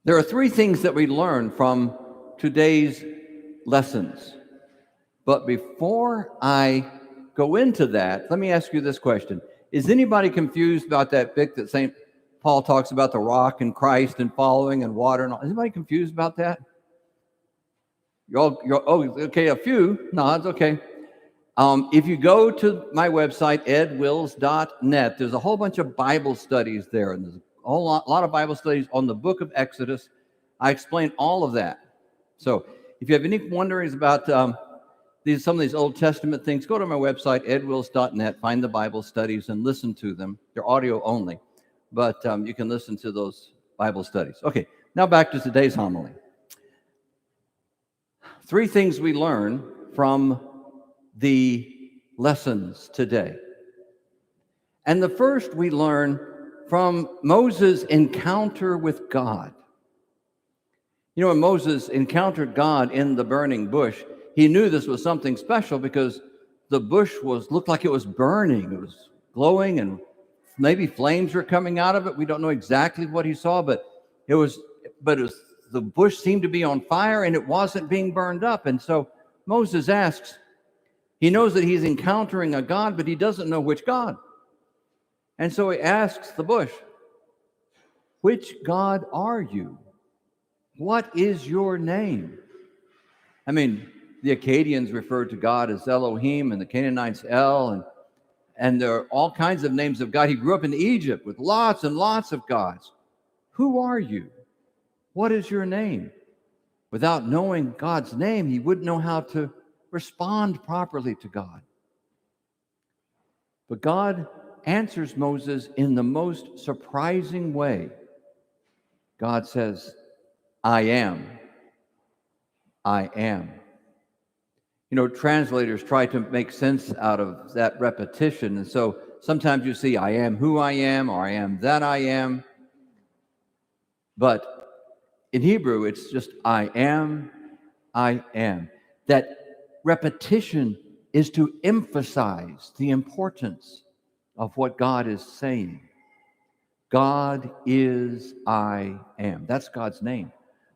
There are three things that we learn from today's lessons. But before I go into that, let me ask you this question. Is anybody confused about that bit that St. Paul talks about the rock and Christ and following and water and all? Is anybody confused about that? Okay, a few nods, okay. If you go to my website, edwills.net, there's a whole bunch of Bible studies there, and there's a lot of Bible studies on the book of Exodus. I explain all of that. So if you have any wonderings about some of these Old Testament things, go to my website, edwills.net, find the Bible studies and listen to them. They're audio only, but you can listen to those Bible studies. Okay, now back to today's homily. Three things we learn from the lessons today. And the first we learn from Moses' encounter with God. You know, when Moses encountered God in the burning bush, he knew this was something special because the bush looked like it was burning. It was glowing and maybe flames were coming out of it. We don't know exactly what he saw, but the bush seemed to be on fire and it wasn't being burned up. And so Moses asks, he knows that he's encountering a God, but he doesn't know which God. And so he asks the bush, "Which God are you? What is your name?" I mean, the Akkadians referred to God as Elohim and the Canaanites El, and there are all kinds of names of God. He grew up in Egypt with lots and lots of gods. Who are you? What is your name? Without knowing God's name, he wouldn't know how to respond properly to God. But God answers Moses in the most surprising way. God says, "I am. I am." You know, translators try to make sense out of that repetition. And so sometimes you see, "I am who I am," or "I am that I am." But in Hebrew, it's just, "I am, I am." That repetition is to emphasize the importance of what God is saying. God is I am. That's God's name.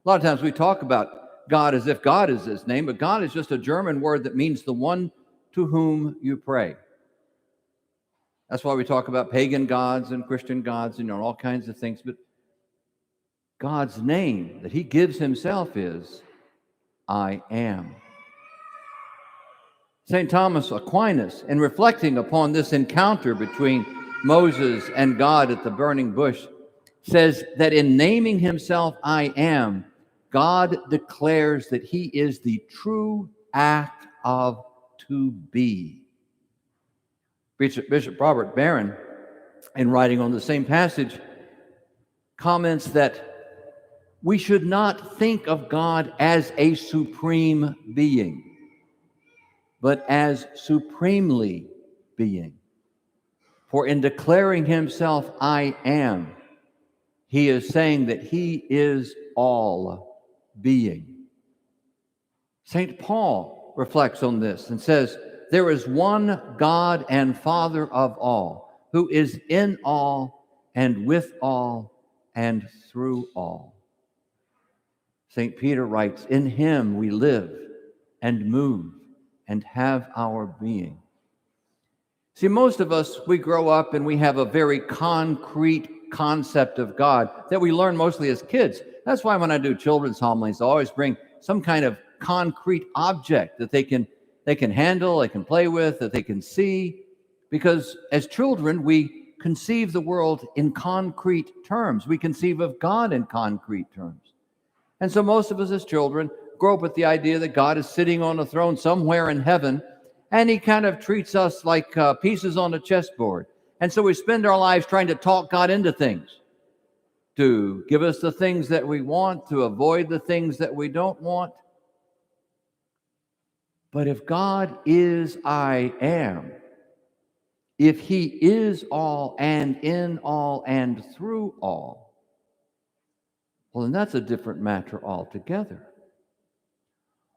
A lot of times we talk about God as if God is his name, but God is just a German word that means the one to whom you pray. That's why we talk about pagan gods and Christian gods, all kinds of things. But God's name that he gives himself is I am. St. Thomas Aquinas, in reflecting upon this encounter between Moses and God at the burning bush, says that in naming himself I am, God declares that he is the true act of to be. Bishop Robert Barron, in writing on the same passage, comments that we should not think of God as a supreme being, but as supremely being. For in declaring himself I am, he is saying that he is all being. St. Paul reflects on this and says, "There is one God and Father of all, who is in all and with all and through all." St. Peter writes, "In him we live and move and have our being." See, most of us, we grow up and we have a very concrete concept of God that we learn mostly as kids. That's why when I do children's homilies, I always bring some kind of concrete object that they can handle, they can play with, that they can see. Because as children, we conceive the world in concrete terms. We conceive of God in concrete terms. And so most of us as children grow up with the idea that God is sitting on a throne somewhere in heaven, and he kind of treats us like pieces on a chessboard. And so we spend our lives trying to talk God into things, to give us the things that we want, to avoid the things that we don't want. But if God is I am, if he is all and in all and through all, well, then that's a different matter altogether.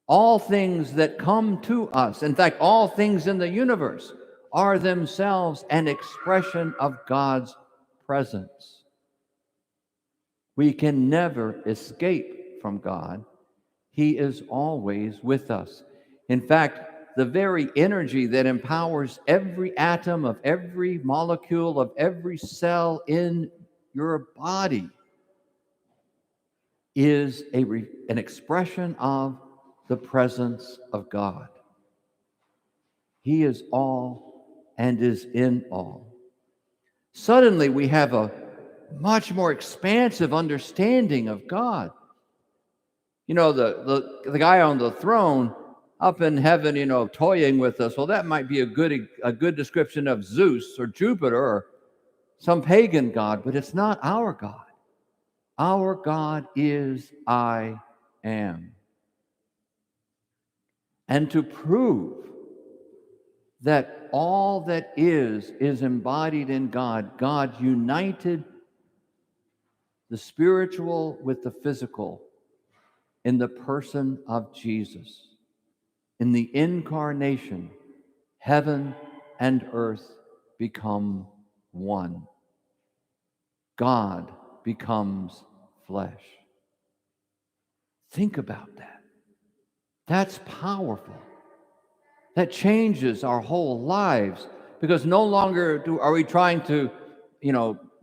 All things that come to us, in fact, all things in the universe, are themselves an expression of God's presence. We can never escape from God. He is always with us. In fact, the very energy that empowers every atom of every molecule of every cell in your body is an expression of the presence of God. He is all and is in all. Suddenly, we have a much more expansive understanding of God. You know, the guy on the throne up in heaven, toying with us. Well, that might be a good description of Zeus or Jupiter or some pagan god, but it's not our God. Our God is I am. And to prove that all that is embodied in God, God united the spiritual with the physical in the person of Jesus. In the incarnation, heaven and earth become one. God becomes flesh. Think about that. That's powerful. That changes our whole lives, because no longer are we trying to,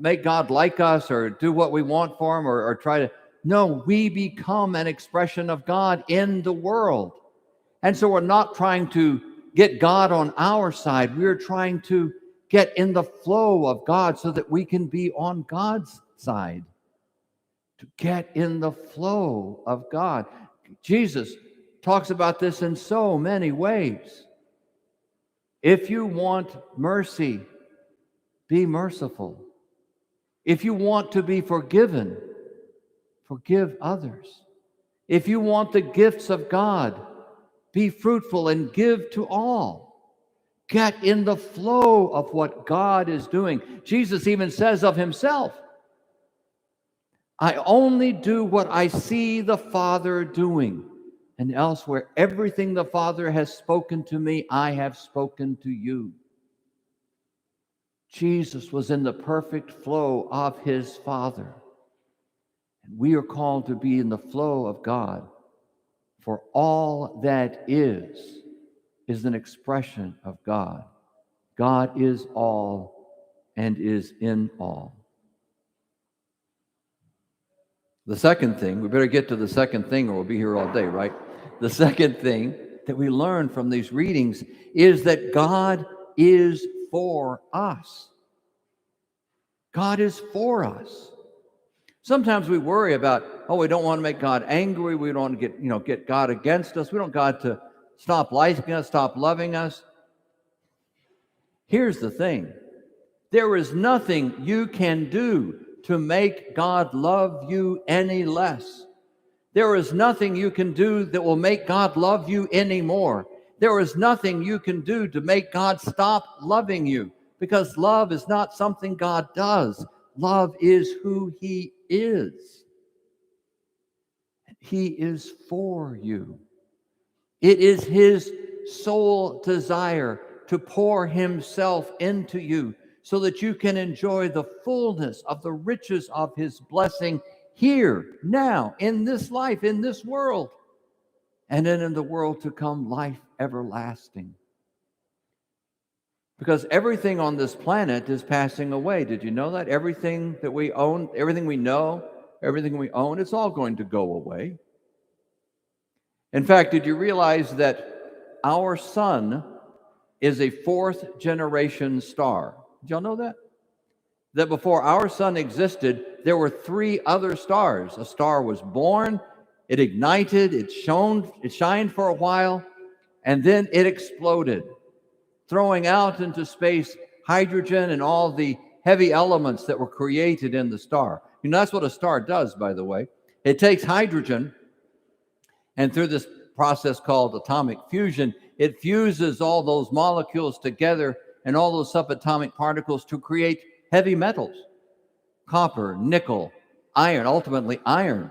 make God like us or do what we want for him or try to. No, we become an expression of God in the world. And so we're not trying to get God on our side. We're trying to get in the flow of God so that we can be on God's side. To get in the flow of God. Jesus talks about this in so many ways. If you want mercy, be merciful. If you want to be forgiven, forgive others. If you want the gifts of God, be fruitful and give to all. Get in the flow of what God is doing. Jesus even says of himself, I only do what I see the Father doing. And elsewhere, everything the Father has spoken to me, I have spoken to you. Jesus was in the perfect flow of his Father. And we are called to be in the flow of God. For all that is an expression of God. God is all and is in all. The second thing, we better get to the second thing or we'll be here all day, right? The second thing that we learn from these readings is that God is for us. God is for us. Sometimes we worry about, we don't want to make God angry. We don't want to get God against us. We don't want God to stop liking us, stop loving us. Here's the thing. There is nothing you can do to make God love you any less. There is nothing you can do that will make God love you anymore. There is nothing you can do to make God stop loving you, because love is not something God does. Love is who he is. He is for you. It is his sole desire to pour himself into you so that you can enjoy the fullness of the riches of his blessing here, now, in this life, in this world, and then in the world to come, life everlasting. Because everything on this planet is passing away. Did you know that? Everything that we own, everything we know, everything we own, it's all going to go away. In fact, did you realize that our sun is a fourth generation star? Did y'all know that? That before our sun existed, there were 3 other stars. A star was born, it ignited, it shined for a while, and then it exploded, throwing out into space hydrogen and all the heavy elements that were created in the star. That's what a star does, by the way. It takes hydrogen, and through this process called atomic fusion, it fuses all those molecules together and all those subatomic particles to create heavy metals, copper, nickel, iron, ultimately iron.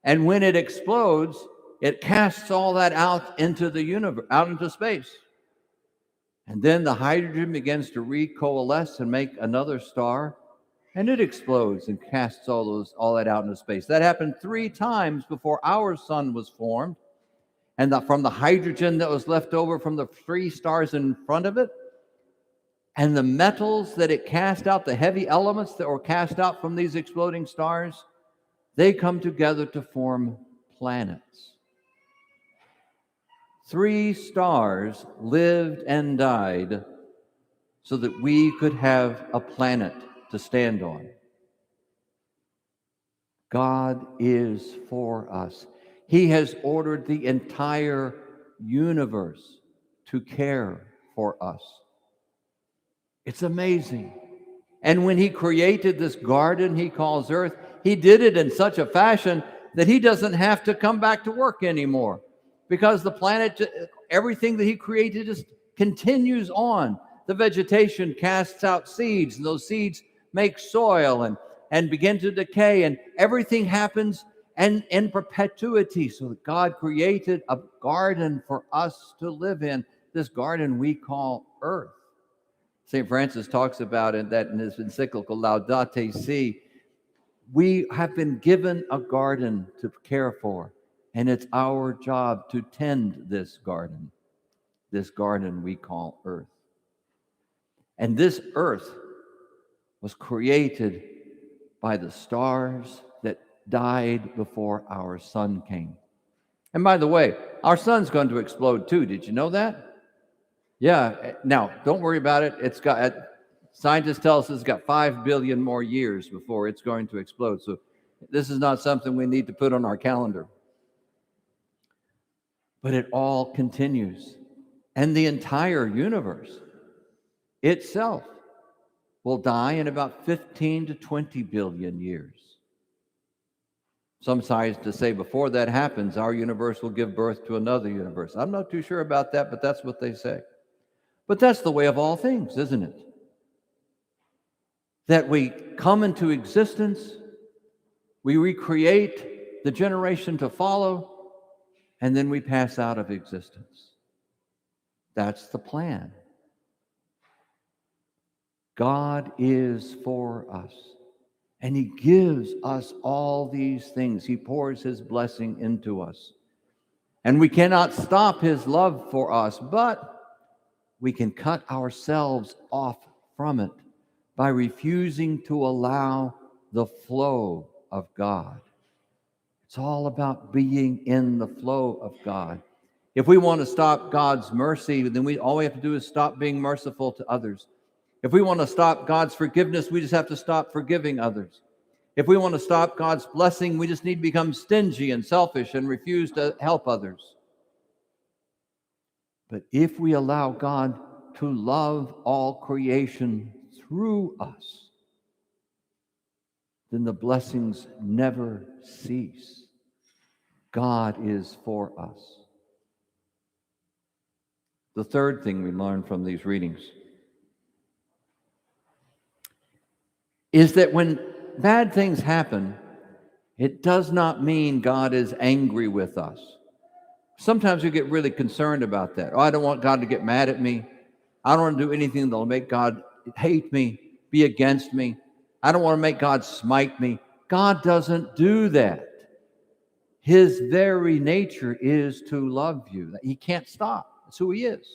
And when it explodes, it casts all that out into the universe, out into space. And then the hydrogen begins to recoalesce and make another star. and it explodes and casts all that out into space. That happened 3 times before our sun was formed. And from the hydrogen that was left over from the 3 stars in front of it, and the metals that it cast out, the heavy elements that were cast out from these exploding stars, they come together to form planets. 3 stars lived and died so that we could have a planet to stand on. God is for us. He has ordered the entire universe to care for us. It's amazing. And when he created this garden he calls Earth, he did it in such a fashion that he doesn't have to come back to work anymore, because the planet, everything that he created just continues on. The vegetation casts out seeds, and those seeds make soil and begin to decay, and everything happens and in perpetuity. So that God created a garden for us to live in, this garden we call Earth. St. Francis talks about it that in his encyclical Laudate Si. We have been given a garden to care for, and it's our job to tend this garden we call Earth. And this Earth was created by the stars that died before our sun came. And by the way, our sun's going to explode too. Did you know that? Yeah. Now, don't worry about it. Scientists tell us it's got 5 billion more years before it's going to explode. So this is not something we need to put on our calendar. But it all continues. And the entire universe itself will die in about 15 to 20 billion years. Some scientists say before that happens, our universe will give birth to another universe. I'm not too sure about that, but that's what they say. But that's the way of all things, isn't it? That we come into existence, we recreate the generation to follow, and then we pass out of existence. That's the plan. God is for us, and he gives us all these things. He pours his blessing into us. And we cannot stop his love for us, but we can cut ourselves off from it by refusing to allow the flow of God. It's all about being in the flow of God. If we want to stop God's mercy, then all we have to do is stop being merciful to others. If we want to stop God's forgiveness, we just have to stop forgiving others. If we want to stop God's blessing, we just need to become stingy and selfish and refuse to help others. But if we allow God to love all creation through us, then the blessings never cease. God is for us. The third thing we learn from these readings is that when bad things happen, it does not mean God is angry with us. Sometimes we get really concerned about that. Oh, I don't want God to get mad at me. I don't want to do anything that will make God hate me, be against me. I don't want to make God smite me. God doesn't do that. His very nature is to love you. He can't stop. That's who he is.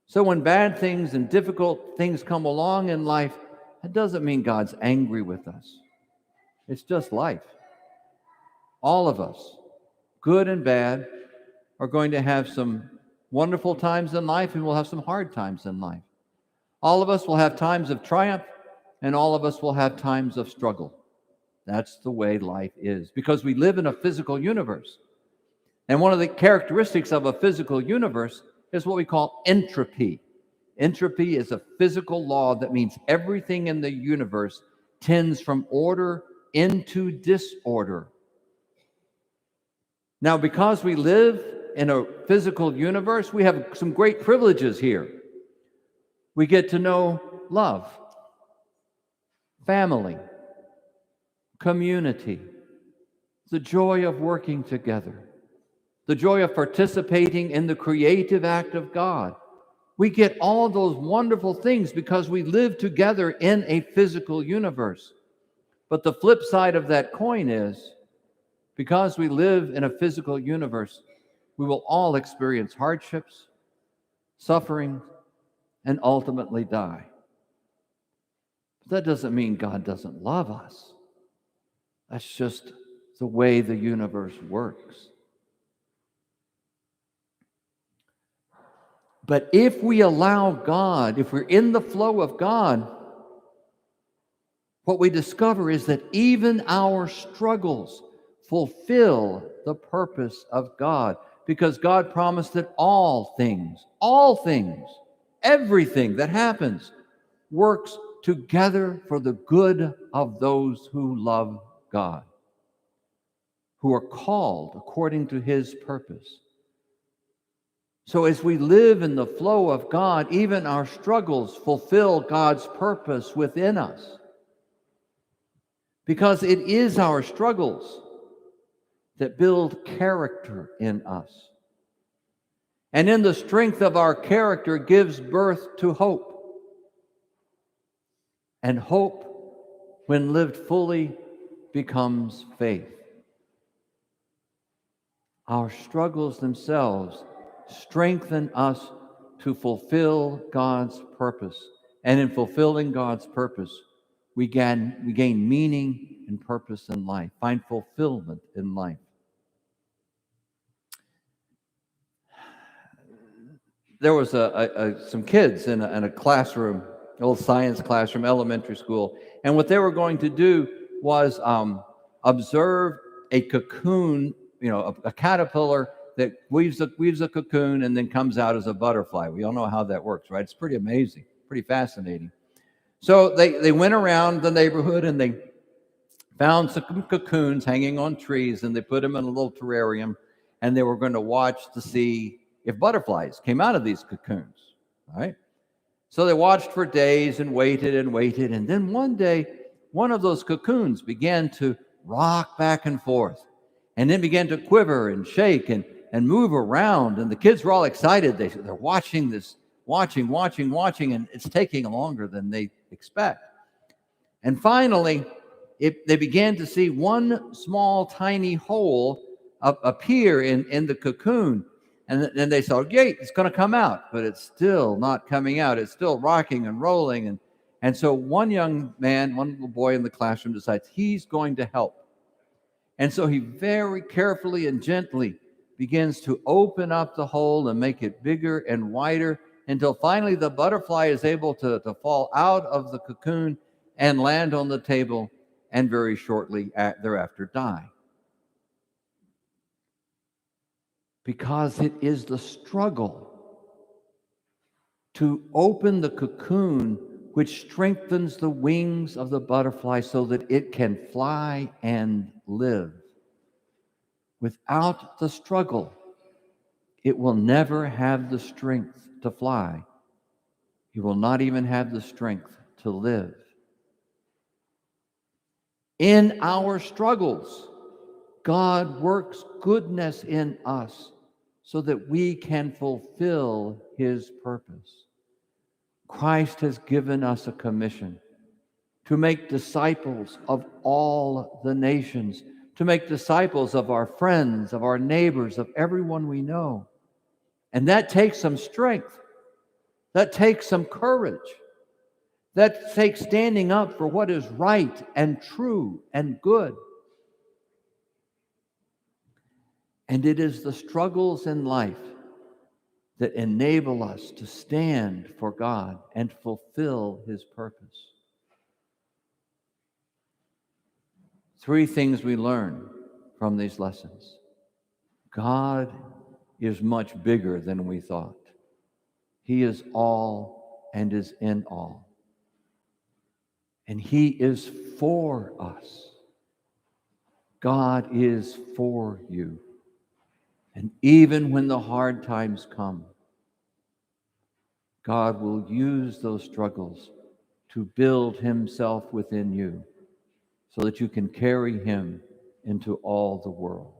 So when bad things and difficult things come along in life, that doesn't mean God's angry with us. It's just life. All of us, good and bad, are going to have some wonderful times in life, and we'll have some hard times in life. All of us will have times of triumph, and all of us will have times of struggle. That's the way life is, because we live in a physical universe. And one of the characteristics of a physical universe is what we call entropy. Entropy is a physical law that means everything in the universe tends from order into disorder. Now, because we live in a physical universe, we have some great privileges here. We get to know love, family, community, the joy of working together, the joy of participating in the creative act of God. We get all those wonderful things because we live together in a physical universe. But the flip side of that coin is, because we live in a physical universe, we will all experience hardships, suffering, and ultimately die. But that doesn't mean God doesn't love us. That's just the way the universe works. But if we allow God, if we're in the flow of God, what we discover is that even our struggles fulfill the purpose of God, because God promised that all things, everything that happens works together for the good of those who love God, who are called according to his purpose. So as we live in the flow of God, even our struggles fulfill God's purpose within us. Because it is our struggles that build character in us. And in the strength of our character gives birth to hope. And hope, when lived fully, becomes faith. Our struggles themselves strengthen us to fulfill God's purpose. And in fulfilling God's purpose, we gain meaning and purpose in life, find fulfillment in life. There was some kids in a classroom, an old science classroom, elementary school, and what they were going to do was observe a cocoon, a caterpillar that weaves a cocoon and then comes out as a butterfly. We all know how that works, right? It's pretty amazing, pretty fascinating. So they went around the neighborhood and they found some cocoons hanging on trees, and they put them in a little terrarium, and they were going to watch to see if butterflies came out of these cocoons, right? So they watched for days and waited, and then one day, one of those cocoons began to rock back and forth, and then began to quiver and shake and move around, and the kids were all excited. They're watching this, watching, and it's taking longer than they expect. And finally, they began to see one small, tiny hole appear in the cocoon. And then they saw, yay, it's going to come out, but it's still not coming out. It's still rocking and rolling. And so one young man, one little boy in the classroom decides he's going to help. And so he very carefully and gently begins to open up the hole and make it bigger and wider until finally the butterfly is able to fall out of the cocoon and land on the table and very shortly thereafter die. Because it is the struggle to open the cocoon which strengthens the wings of the butterfly so that it can fly and live. Without the struggle, it will never have the strength to fly. It will not even have the strength to live. In our struggles, God works goodness in us so that we can fulfill his purpose. Christ has given us a commission to make disciples of all the nations, to make disciples of our friends, of our neighbors, of everyone we know. And that takes some strength. That takes some courage. That takes standing up for what is right and true and good. And it is the struggles in life that enable us to stand for God and fulfill his purpose. 3 things we learn from these lessons. God is much bigger than we thought. He is all and is in all. And he is for us. God is for you. And even when the hard times come, God will use those struggles to build himself within you so that you can carry him into all the world.